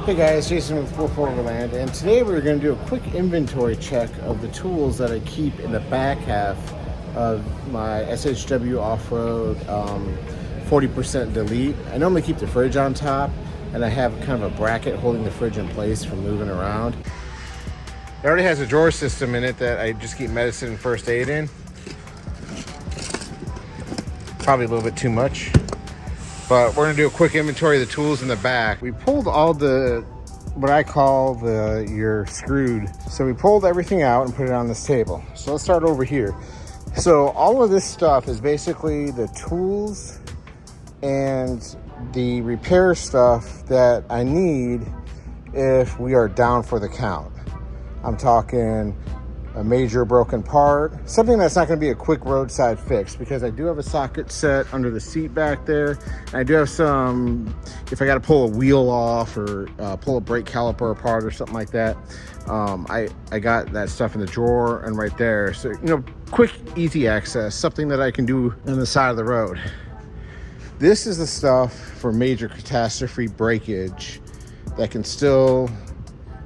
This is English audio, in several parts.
Hey guys, Jason with SHW Overland, and today we're going to do a quick inventory check of the tools that I keep in the back half of my SHW Off Road 40% delete. I normally keep the fridge on top, and I have kind of a bracket holding the fridge in place from moving around. It already has a drawer system in it that I just keep medicine and first aid in. Probably a little bit too much. But we're gonna do a quick inventory of the tools in the back. We pulled all the, what I call you're screwed. So we pulled everything out and put it on this table. So let's start over here. So all of this stuff is basically the tools and the repair stuff that I need if we are down for the count. I'm talking a major broken part, something that's not going to be a quick roadside fix, because I do have a socket set under the seat back there, and I do have some, if I got to pull a wheel off or pull a brake caliper apart or something like that, I got that stuff in the drawer and right there. So, you know, quick, easy access, something that I can do on the side of the road. This is the stuff for major catastrophe breakage that can still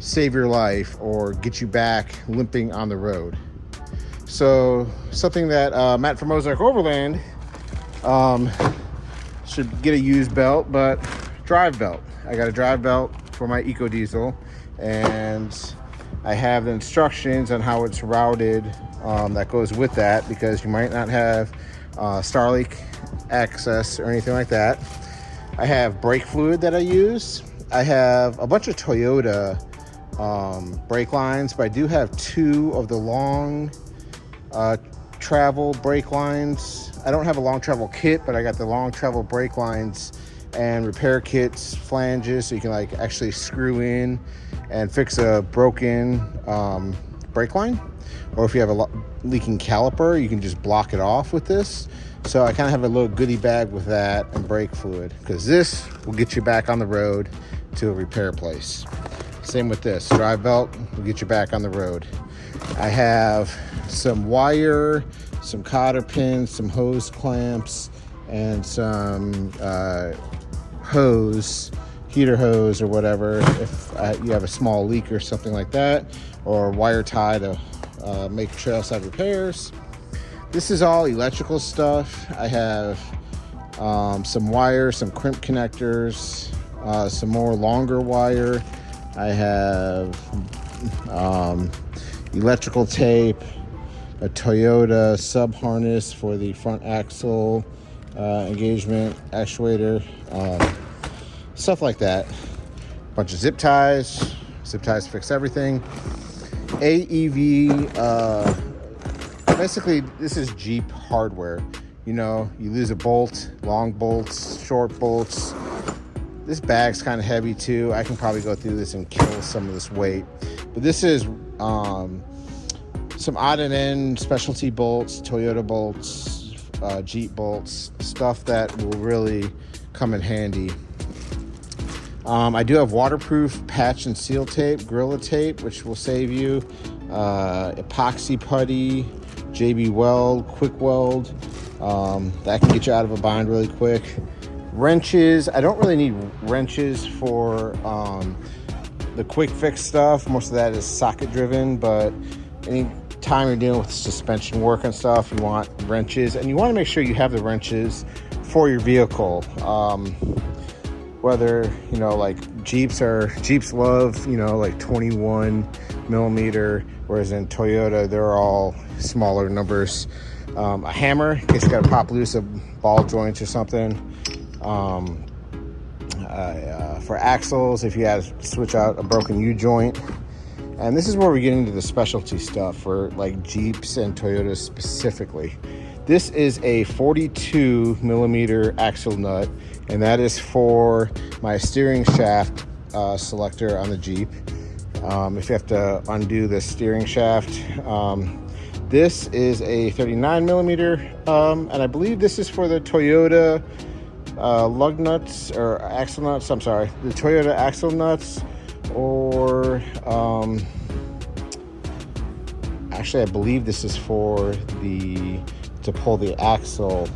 save your life or get you back limping on the road. So something that Matt from OverWaterOverLand should get a used belt, but drive belt. I got a drive belt for my Eco Diesel, and I have the instructions on how it's routed that goes with that, because you might not have Starlink access or anything like that. I have brake fluid that I use. I have a bunch of Toyota brake lines, but I do have two of the long travel brake lines. I don't have a long travel kit, but I got the long travel brake lines and repair kits, flanges, so you can like actually screw in and fix a broken brake line. Or if you have a leaking caliper, you can just block it off with this. So I kind of have a little goodie bag with that and brake fluid, because this will get you back on the road to a repair place. Same with this drive belt will get you back on the road. I have some wire, some cotter pins, some hose clamps, and some hose, heater hose or whatever, if you have a small leak or something like that, or wire tie to make trailside repairs. This is all electrical stuff. I have some wire, some crimp connectors, some more longer wire. I have electrical tape, a Toyota sub harness for the front axle engagement actuator, stuff like that. A bunch of zip ties. Zip ties fix everything. AEV, basically this is Jeep hardware. You know, you lose a bolt, long bolts, short bolts. This bag's kind of heavy too. I can probably go through this and kill some of this weight. But this is some odd and end specialty bolts, Toyota bolts, Jeep bolts, stuff that will really come in handy. I do have waterproof patch and seal tape, Gorilla tape, which will save you. Epoxy putty, JB Weld, quick weld. That can get you out of a bind really quick. Wrenches. I don't really need wrenches for the quick fix stuff. Most of that is socket driven, but any time you're dealing with suspension work and stuff, you want wrenches, and you want to make sure you have the wrenches for your vehicle. Whether, you know, like Jeeps love, you know, like 21 millimeter, whereas in Toyota they're all smaller numbers. A hammer in case you got to pop loose a ball joint or something. For axles, if you had to switch out a broken U-joint. And this is where we get into the specialty stuff for like Jeeps and Toyotas specifically. This is a 42 millimeter axle nut, and that is for my steering shaft selector on the Jeep. If you have to undo the steering shaft, this is a 39 millimeter, and I believe this is for the Toyota lug nuts or axle nuts. I'm sorry, the Toyota axle nuts, or actually I believe this is for to pull the axle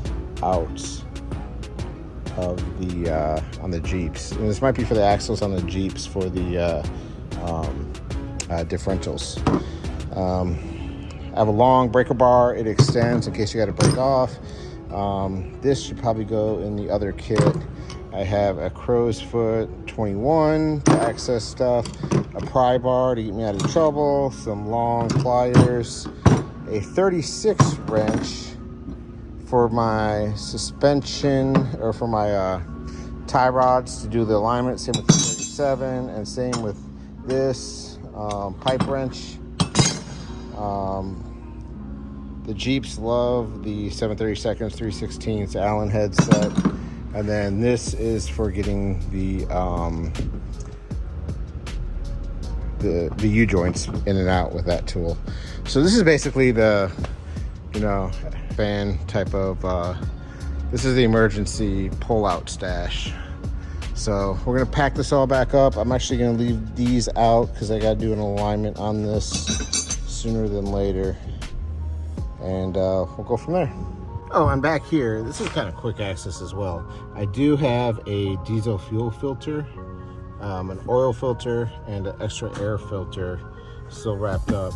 out. of the on the Jeeps. And this might be for the axles on the Jeeps for the differentials. I have a long breaker bar. It extends in case you got to break off. This should probably go in the other kit. I have a crow's foot 21 to access stuff, a pry bar to get me out of trouble, some long pliers, a 36 wrench for my suspension or for my tie rods to do the alignment. Same with the 37, and same with this pipe wrench. The Jeeps love the 7/32 3/16 Allen head set. And then this is for getting the U-joints in and out with that tool. So this is basically the, you know, fan type of, this is the emergency pull-out stash. So we're gonna pack this all back up. I'm actually gonna leave these out because I gotta do an alignment on this sooner than later. And we'll go from there. Oh, and back here, this is kind of quick access as well. I do have a diesel fuel filter, an oil filter, and an extra air filter still wrapped up.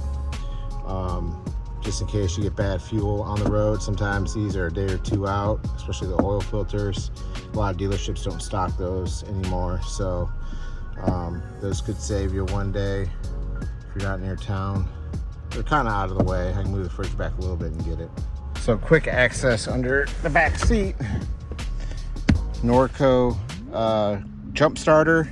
Just in case you get bad fuel on the road. Sometimes these are a day or two out, especially the oil filters. A lot of dealerships don't stock those anymore. So those could save you one day if you're not near town. They're kind of out of the way. I can move the fridge back a little bit and get it. So quick access under the back seat. Norco jump starter.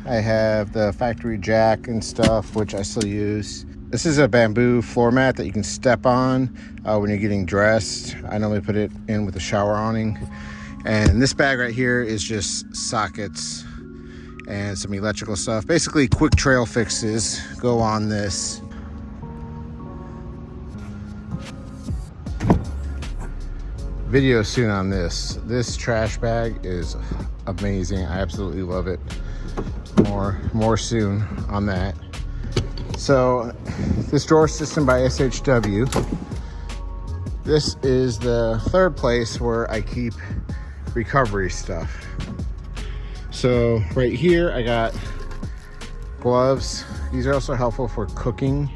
I have the factory jack and stuff, which I still use. This is a bamboo floor mat that you can step on when you're getting dressed. I normally put it in with a shower awning. And this bag right here is just sockets and some electrical stuff. Basically quick trail fixes go on this. Video soon on this. This trash bag is amazing. I absolutely love it. More soon on that. So this drawer system by SHW. This is the third place where I keep recovery stuff. So right here I got gloves. These are also helpful for cooking,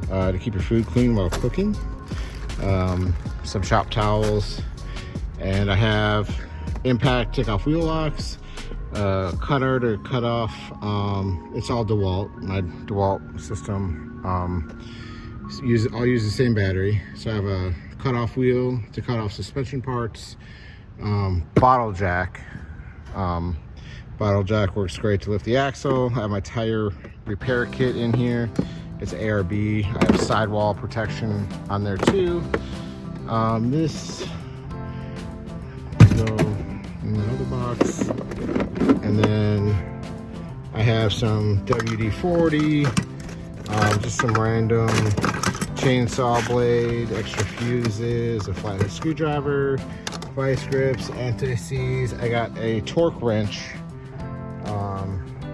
to keep your food clean while cooking. Some shop towels, and I have impact take off wheel locks, cutter to cut off. It's all DeWalt, my DeWalt system. I'll use the same battery. So I have a cut off wheel to cut off suspension parts. Bottle jack. Bottle jack works great to lift the axle. I have my tire repair kit in here. It's ARB. I have sidewall protection on there too. This go in the other box, and then I have some WD-40, just some random chainsaw blade, extra fuses, a flathead screwdriver, vice grips, anti-seize. I got a torque wrench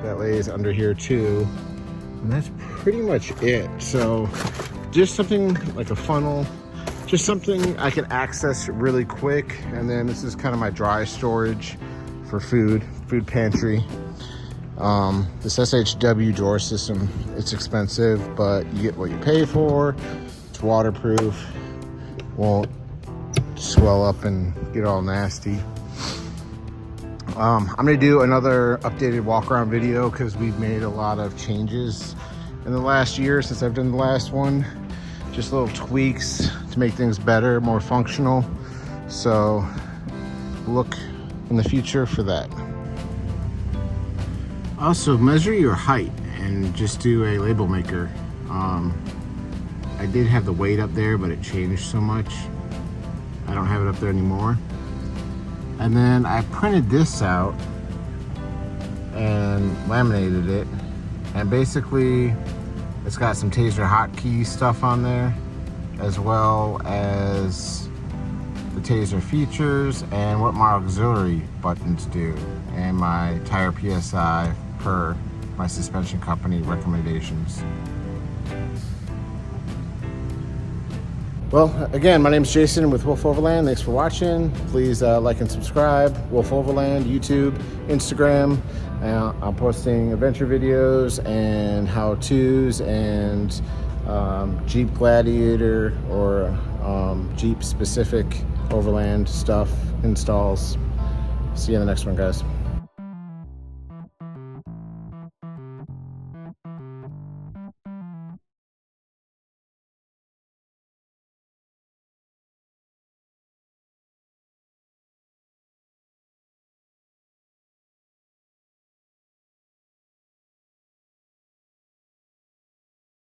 that lays under here too, and that's pretty much it. So just something like a funnel, just something I can access really quick. And then this is kind of my dry storage for food pantry. This SHW drawer system, it's expensive, but you get what you pay for. It's waterproof, won't swell up and get all nasty. I'm gonna do another updated walk around video because we've made a lot of changes in the last year since I've done the last one. Just little tweaks to make things better, more functional. So look in the future for that. Also, measure your height and just do a label maker. I did have the weight up there, but it changed so much. I don't have it up there anymore. And then I printed this out and laminated it. And basically, it's got some Taser hotkey stuff on there, as well as the Taser features and what my auxiliary buttons do, and my tire PSI per my suspension company recommendations. Well, again, my name is Jason with Wolf Overland. Thanks for watching. Please like and subscribe. Wolf Overland, YouTube, Instagram. I'm posting adventure videos and how-tos and Jeep Gladiator or Jeep specific Overland stuff, installs. See you in the next one, guys.